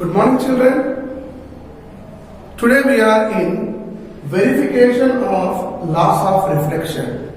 Good morning, children. Today we are in verification of laws of reflection.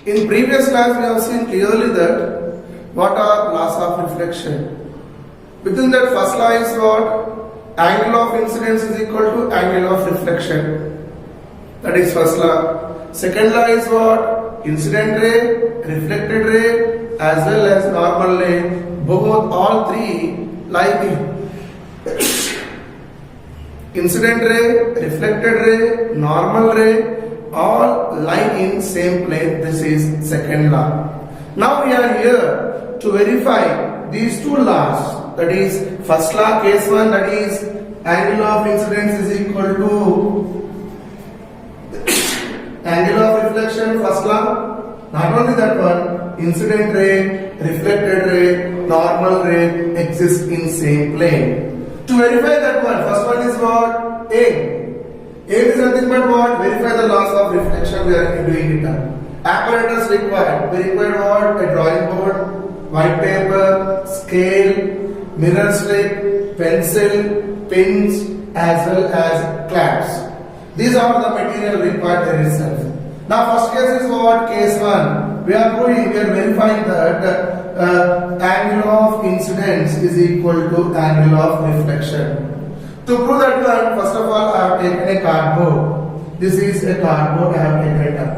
In previous class, we have seen clearly that what are laws of reflection. Within that, first law is what? Angle of incidence is equal to angle of reflection. That is first law. Second law is what? Incident ray, reflected ray, as well as normal ray. Both, all three lie in incident ray, reflected ray, normal ray, all lie in same plane. This is second law. Now we are here to verify these two laws. That is first law, case 1, that is angle of incidence is equal to angle of reflection, first law. Not only that one, incident ray, reflected ray, normal ray exist in same plane. To verify that one, first one is what? A. A is nothing but what? Verify the laws of reflection. We are doing it now. Apparatus required. We require what? A drawing board, white paper, scale, mirror strip, pencil, pins, as well as clamps. These are the material required there itself. Now first case is what? Case 1. We are verifying that angle of incidence is equal to angle of reflection. To prove that one, first of all, I have taken a cardboard. This is a cardboard I have taken it up.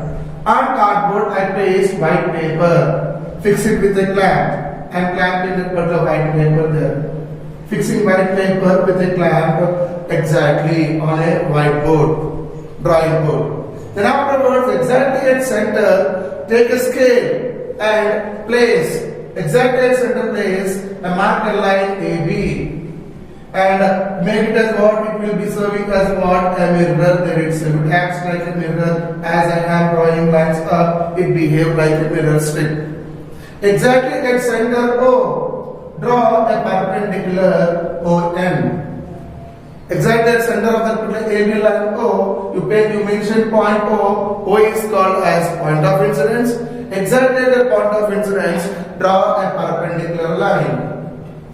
On cardboard, I place white paper, fix it with a clamp, and clamp in the white paper there. Fixing white paper with a clamp exactly on a whiteboard, drawing board. Then afterwards, exactly at center, take a scale and place, exactly at center place, a marked line AB. And make it as what? It will be serving as what? A mirror there itself. It acts like a mirror. As I am drawing lines up, it behaves like a mirror strip. Exactly at center O, draw a perpendicular ON. Exactly at center of the AB line O, you mention point O. O is called as point of incidence. Exactly at the point of incidence, draw a perpendicular line.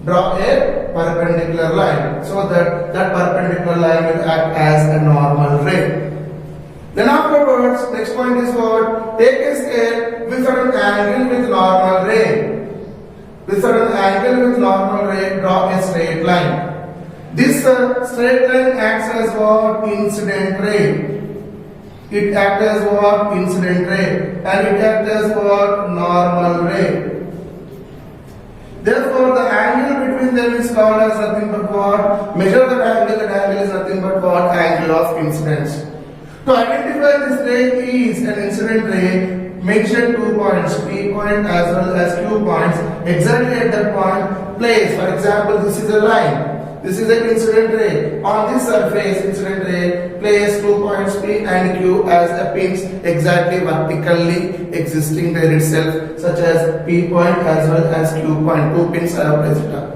Draw a perpendicular line so that perpendicular line will act as a normal ray. Then afterwards, next point is what? Take a scale with an angle with normal ray. With an angle with normal ray, draw a straight line. This straight line acts as what? Incident ray. It acts as what? Incident ray. And it acts as what? Normal ray. Therefore, the angle between them is called as nothing but what? Measure that angle is nothing but what? Angle of incidence. To identify this ray is an incident ray, mention 2 points, P point as well as Q points. Exactly at that point, place. For example, this is a line. This is an incident ray. On this surface, incident ray, place 2 points P and Q as a pins exactly vertically existing there itself, such as P point as well as Q point. 2 pins I have placed it up.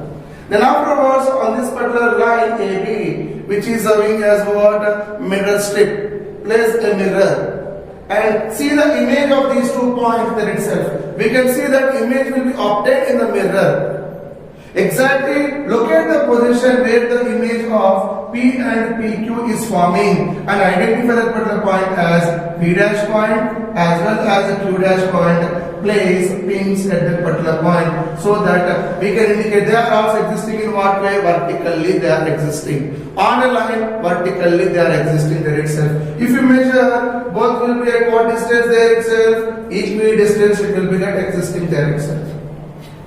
Then afterwards, on this particular line AB, which is serving as what? Mirror strip, place a mirror and see the image of these 2 points there itself. We can see that image will be obtained in the mirror. Exactly locate the position where the image of P and PQ is forming and identify that particular point as P dash point as well as the Q dash point. Place pins at that particular point so that we can indicate they are also existing in what way? Vertically they are existing. On a line, vertically they are existing there itself. If you measure, both will be at what distance there itself? Equidistance it will be at existing there itself.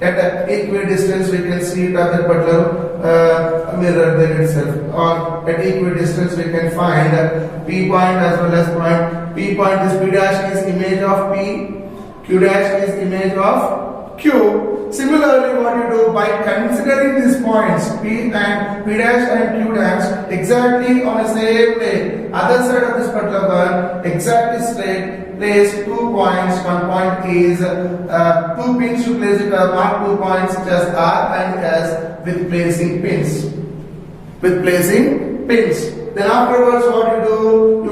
At equidistance we can see it at that particular mirror there itself. Or at equidistance we can find P point as well as point. P point is P dash is image of P. Q dash is image of Q. Similarly, what you do by considering these points P dash and Q dash, exactly on the same plane. Other side of this particular one, exactly straight, place 2 points. One point is 2 pins to place it, mark 2 points just R and S with placing pins. With placing pins. Then afterwards, what you do?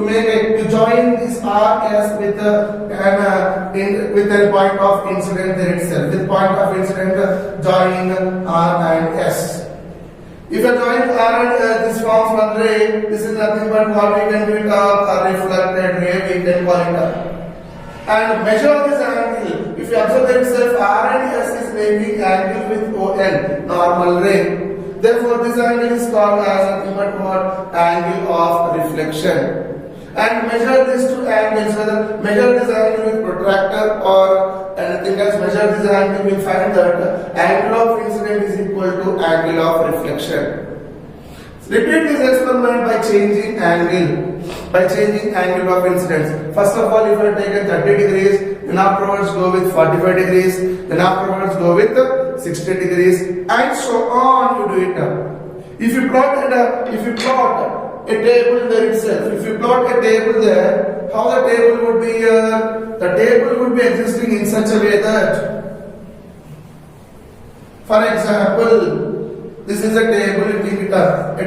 You join this R S with a point of incident there itself. With point of incident, join R and S. If you join R and S, this forms one ray. This is nothing but what we can do it a reflected ray. We can call it and measure this angle. If you observe that itself, R and S is making angle with ON, normal ray. Therefore, this angle is called as nothing but what? Angle of reflection. And measure these two angles, whether measure this angle with protractor or anything else, measure this angle, we find that angle of incident is equal to angle of reflection. Repeat this experiment by changing angle. By changing angle of incidence. First of all, if you have taken 30 degrees, then afterwards go with 45 degrees, then afterwards go with 60 degrees, and so on you do it. If you plot a table there itself, if you plot a table there, how the table would be the table would be existing in such a way that, for example, this is a table, a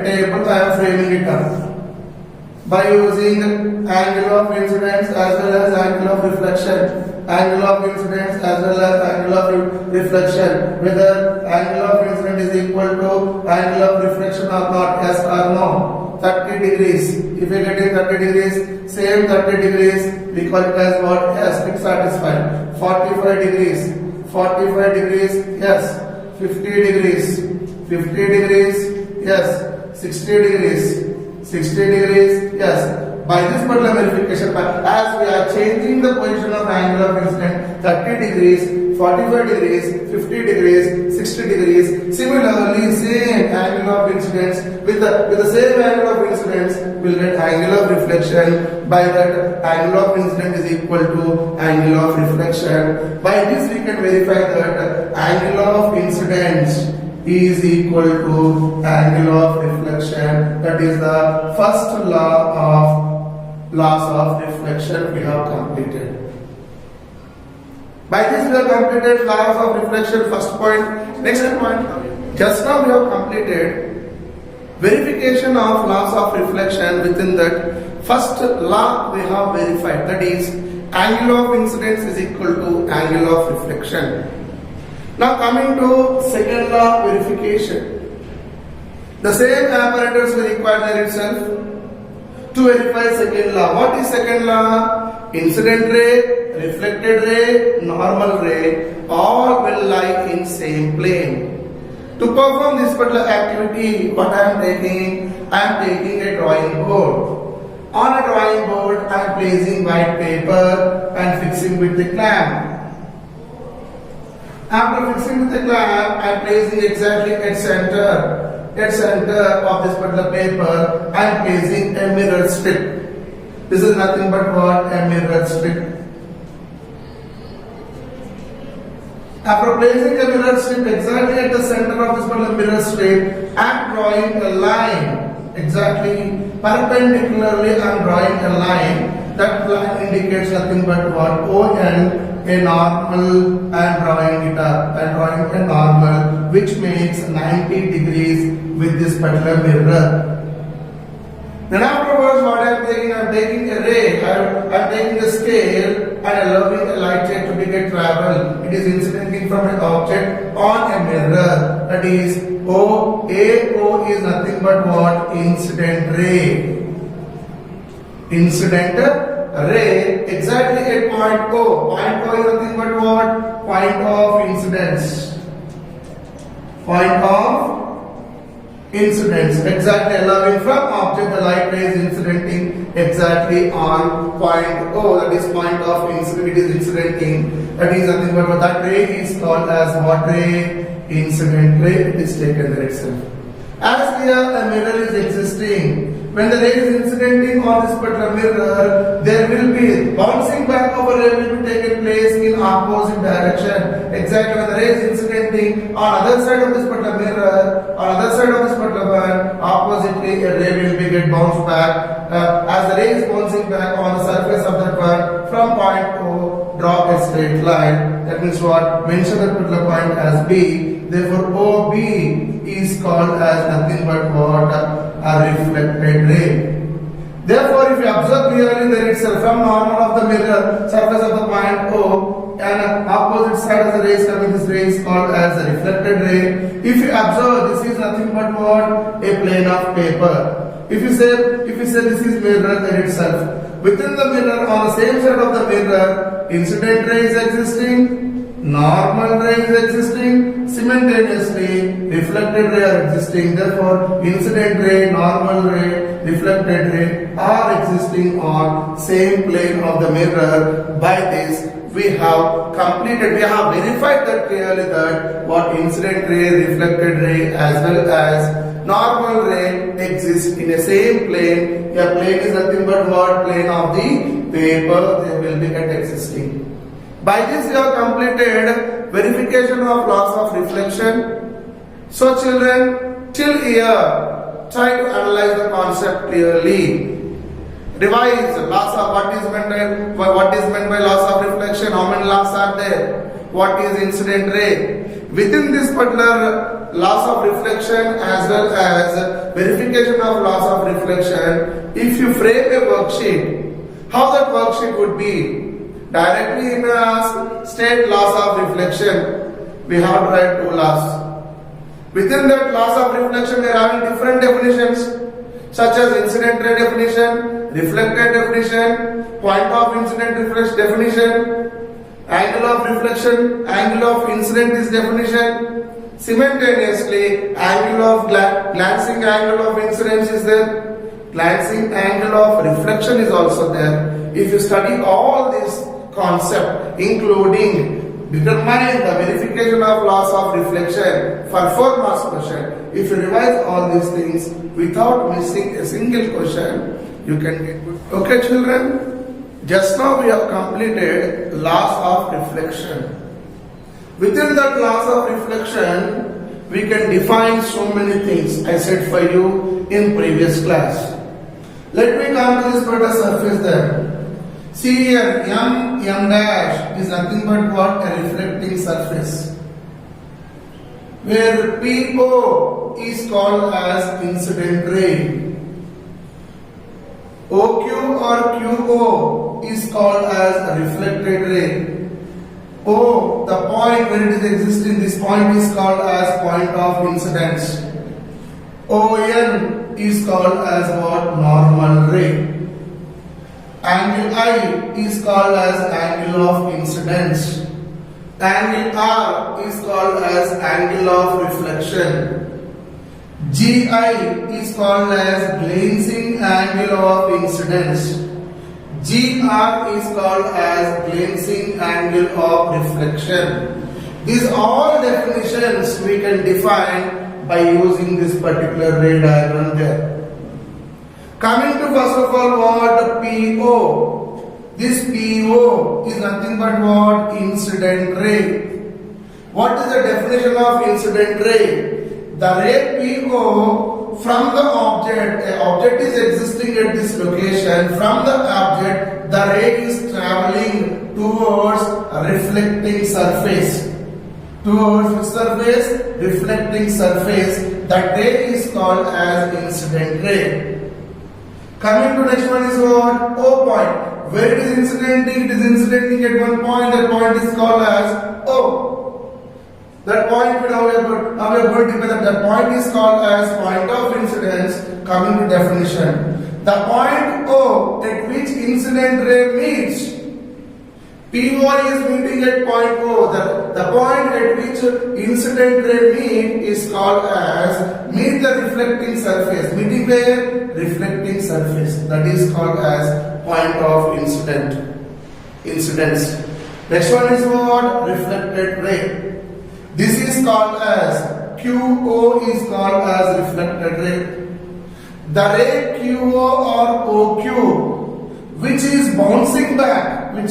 table I am framing it up by using angle of incidence as well as angle of reflection, angle of incidence as well as angle of reflection, whether angle of incidence is equal to angle of reflection or not, yes or no. 30 degrees, if we get in 30 degrees, same 30 degrees, we call it as what? Yes, it's satisfied. 45 degrees, yes. 50 degrees, yes. 60 degrees, yes. By this particular verification, as we are changing the position of angle of incident, 30 degrees, 45 degrees, 50 degrees, 60 degrees, similarly same angle of incidence with the same angle of incidence will get angle of reflection. By that, angle of incident is equal to angle of reflection. By this we can verify that angle of incidence is equal to angle of reflection. That is the first laws of reflection we have completed. By this we have completed laws of reflection, first point. Next point, just now we have completed verification of laws of reflection. Within that first law we have verified, that is angle of incidence is equal to angle of reflection. Now coming to second law verification. The same apparatus we require there itself to verify second law. What is second law? Incident ray, reflected ray, normal ray, all will lie in same plane. To perform this particular activity, what I am taking? I am taking a drawing board. On a drawing board, I am placing white paper and fixing with the clamp. After fixing with the clamp, I am placing exactly at center of this particular paper, I am placing a mirror strip. This is nothing but what? A mirror strip. After placing a mirror strip exactly at the center of this particular mirror strip, I am drawing a line. Exactly perpendicularly I am drawing a line. That line indicates nothing but what? ON. A normal, I am drawing it up. I am drawing a normal which makes 90 degrees with this particular mirror. Then afterwards, what I am taking? I am taking a ray. I am taking a scale and allowing a light ray to begin travel. It is incidenting from an object on a mirror. That is O. AO is nothing but what? Incident ray. Incident ray exactly at point O. Point O is nothing but what? Point of incidence. Point of incidence. Exactly allowing from object the light ray is incidenting exactly on point O. That is point of incident. It is incidenting. That is nothing but what? That ray is called as what ray? Incident ray. It is taken there itself. As here a mirror is existing, When the ray is incidenting on this particular mirror, there will be bouncing back of a ray will be taken place in opposite direction. Exactly when the ray is incidenting on other side of this particular mirror, on other side of this particular one, oppositely a ray will be get bounced back. As the ray is bouncing back on the surface of that one, from point O, draw a straight line. That means what? Mention that particular point as B. Therefore, OB is called as nothing but what? A reflected ray. Therefore, if you observe clearly there itself from normal of the mirror surface of the point O and opposite side of the ray is coming, this ray is called as a reflected ray. If you observe, this is nothing but what? A plane of paper. If you say this is mirror there itself. Within the mirror, on the same side of the mirror, incident ray is existing, normal ray is existing, simultaneously reflected ray are existing. Therefore, incident ray, normal ray, reflected ray are existing on same plane of the mirror. By this, we have verified that clearly that what incident ray, reflected ray as well as normal ray exist in a same plane. A plane is nothing but what? Plane of the paper. They will be existing. By this we have completed verification of laws of reflection. So children, till here try to analyze the concept clearly. Revise laws of what is meant by laws of reflection. How many laws are there? What is incident ray? Within this particular laws of reflection as well as verification of laws of reflection, if you frame a worksheet, how that worksheet would be? Directly in state laws of reflection, we have to write two laws. Within that laws of reflection, we are having different definitions such as incident ray definition, reflected definition, point of incident definition, angle of reflection, angle of incident is definition. Simultaneously, angle of glancing angle of incidence is there. Glancing angle of reflection is also there. If you study all this concept, including determining the verification of laws of reflection for 4 marks question, if you revise all these things without missing a single question, you can get good. Okay, children. Just now we have completed laws of reflection. Within that laws of reflection, we can define so many things I said for you in previous class. Let me come to this particular surface then. See here, M dash is nothing but what? A reflecting surface. Where PO is called as incident ray. OQ or QO is called as a reflected ray. O, the point where it is existing, this point is called as point of incidence. ON is called as what? Normal ray. Angle I is called as angle of incidence. Angle R is called as angle of reflection. GI is called as glancing angle of incidence. GR is called as glancing angle of reflection. These all definitions we can define by using this particular ray diagram there. Coming to first of all what? PO. This PO is nothing but what? Incident ray. What is the definition of incident ray? The ray PO from the object, an object is existing at this location, from the object the ray is travelling towards a reflecting surface. Towards the surface, reflecting surface, that ray is called as incident ray. Coming to next one is what? O point. Where it is incidenting at one point, that point is called as O. That point now we are going to define that point is called as point of incidence. Coming to definition, the point O at which incident ray meets, PO is meeting at point O. The point at which incident ray meet is called as meet the reflecting surface. Meeting where? Reflecting surface. That is called as point of incidence. Next one is what? Reflected ray. This is called as QO is called as reflected ray. the ray QO or OQ, which is bouncing back when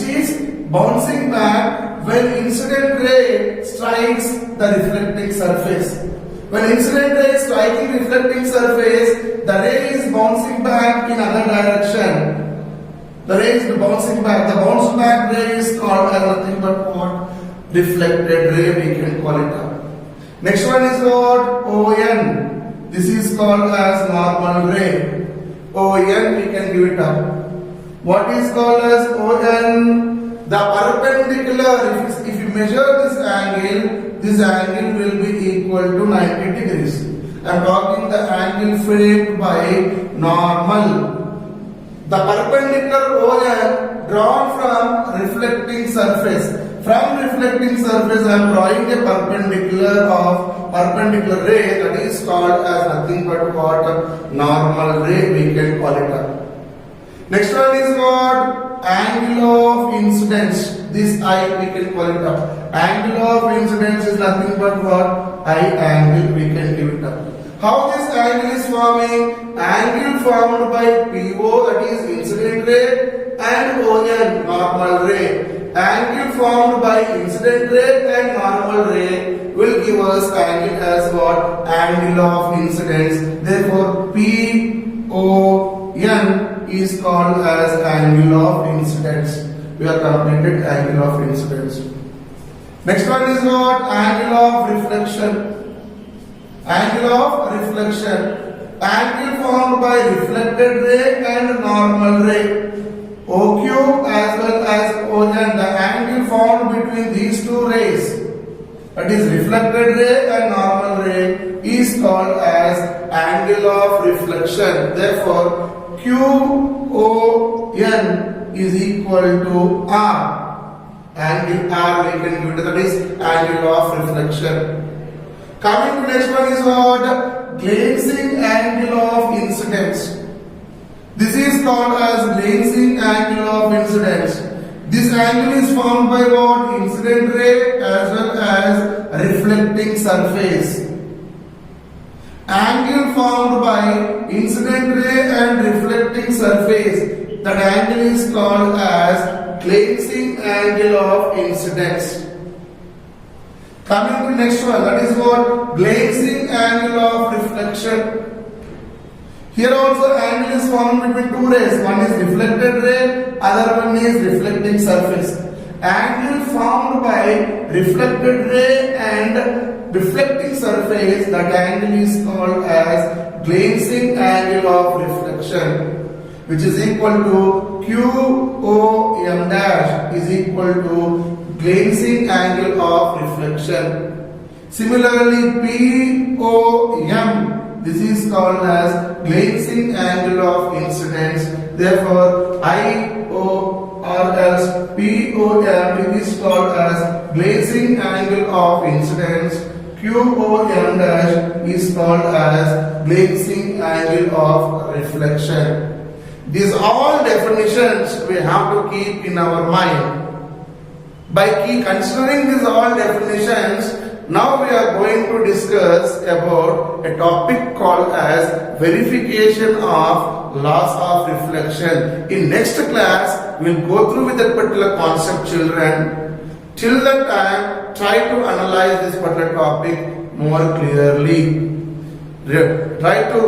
incident ray strikes the reflecting surface. When incident ray is striking reflecting surface, the ray is bouncing back in other direction. The ray is bouncing back. The bounce back ray is called as nothing but what? Reflected ray, we can call it up. Next one is what? ON. This is called as normal ray. ON, we can give it up. What is called as ON? The perpendicular. If you measure this angle will be equal to 90 degrees. I am talking the angle framed by normal. The perpendicular ON drawn from reflecting surface. From reflecting surface, I am drawing a perpendicular ray, that is called as nothing but what? Normal ray, we can call it up. Next one is what? Angle of incidence. This I, we can call it up. Angle of incidence is nothing but what? I angle, we can give it up. How this angle is forming? Angle formed by PO, that is incident ray, and ON, normal ray. Angle formed by incident ray and normal ray will give us angle as what? Angle of incidence. Therefore, PON is called as angle of incidence. We have completed angle of incidence. Next one is what? Angle of reflection. Angle of reflection. Angle formed by reflected ray and normal ray. OQ as well as ON, the angle formed between these two rays, that is reflected ray and normal ray, is called as angle of reflection. Therefore, QON is equal to R. Angle R we can give it, that is angle of reflection. Coming to next one is what? Glazing angle of incidence. This is called as glazing angle of incidence. This angle is formed by what? Incident ray as well as reflecting surface. Angle formed by incident ray and reflecting surface, that angle is called as glazing angle of incidence. Coming to next one, that is what? Glazing angle of reflection. Here also angle is formed between two rays. One is reflected ray, other one is reflecting surface. Angle formed by reflected ray and reflecting surface, that angle is called as glazing angle of reflection, which is equal to QOM dash is equal to glazing angle of reflection. Similarly, POM, this is called as glazing angle of incidence. Therefore, IO or else POM is called as glazing angle of incidence. QOM dash is called as glazing angle of reflection. These all definitions we have to keep in our mind. By considering these all definitions, now we are going to discuss about a topic called as verification of laws of reflection. In next class, we will go through with that particular concept, children. Till that time, try to analyze this particular topic more clearly. Try to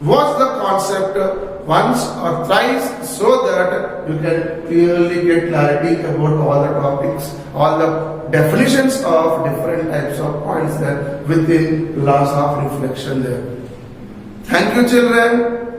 watch the concept once or thrice so that you can clearly get clarity about all the topics, all the definitions of different types of points there within laws of reflection there. Thank you, children.